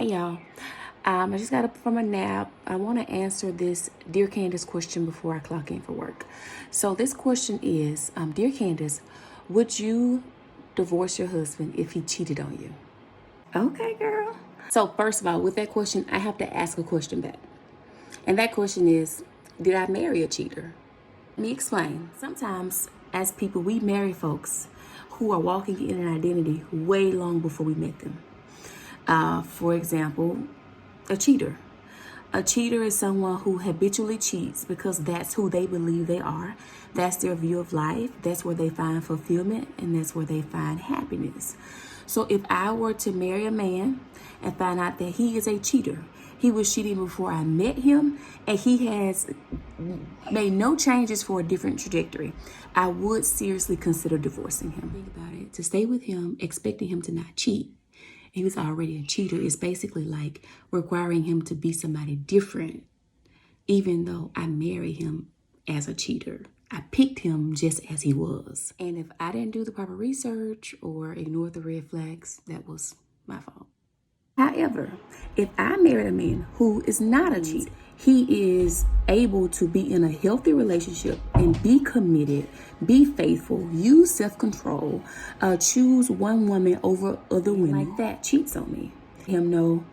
Hey y'all, I just got up from a nap. I want to answer this Dear Candice question before I clock in for work. So this question is, Dear Candice, would you divorce your husband if he cheated on you? Okay, girl. So first of all, with that question, I have to ask a question back. And that question is, did I marry a cheater? Let me explain. Sometimes as people, we marry folks who are walking in an identity way long before we met them. For example, a cheater. A cheater is someone who habitually cheats because that's who they believe they are. That's their view of life. That's where they find fulfillment, and that's where they find happiness. So if I were to marry a man and find out that he is a cheater, he was cheating before I met him, and he has made no changes for a different trajectory, I would seriously consider divorcing him. Think about it. To stay with him, expecting him to not cheat, he was already a cheater, is basically like requiring him to be somebody different, even though I married him as a cheater. I picked him just as he was. And if I didn't do the proper research or ignore the red flags, that was my fault. However, if I married a man who is not a cheater, he is able to be in a healthy relationship and be committed, be faithful, use self-control, choose one woman over other women, like that cheats on me. Him know,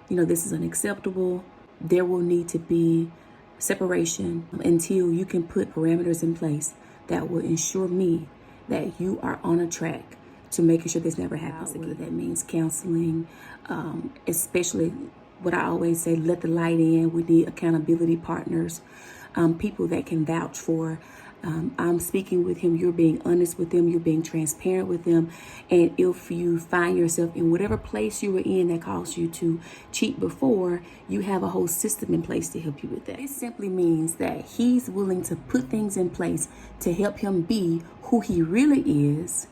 this is unacceptable. There will need to be separation until you can put parameters in place that will ensure me that you are on a track to making sure this never happens again. That means counseling, especially what I always say, let the light in. We need accountability partners, people that can vouch for. I'm speaking with him, you're being honest with them, you're being transparent with them. And if you find yourself in whatever place you were in that caused you to cheat before, you have a whole system in place to help you with that. It simply means that he's willing to put things in place to help him be who he really is,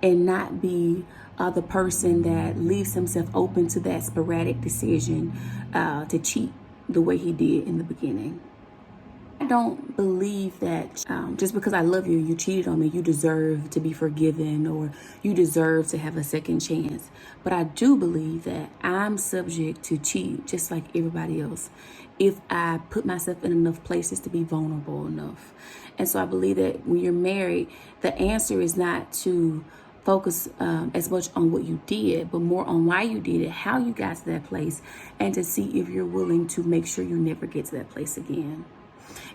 and not be the person that leaves himself open to that sporadic decision to cheat the way he did in the beginning. I don't believe that just because I love you, you cheated on me, you deserve to be forgiven or you deserve to have a second chance. But I do believe that I'm subject to cheat just like everybody else if I put myself in enough places to be vulnerable enough. And so I believe that when you're married, the answer is not to focus as much on what you did, but more on why you did it, how you got to that place, and to see if you're willing to make sure you never get to that place again.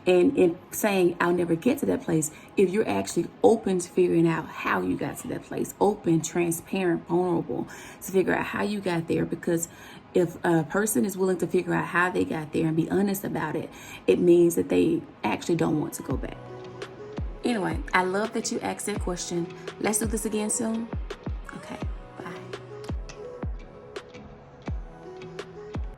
And in saying I'll never get to that place, if you're actually open to figuring out how you got to that place, open, transparent, vulnerable to figure out how you got there. Because if a person is willing to figure out how they got there and be honest about it, it means that they actually don't want to go back. Anyway, I love that you asked that question. Let's do this again soon.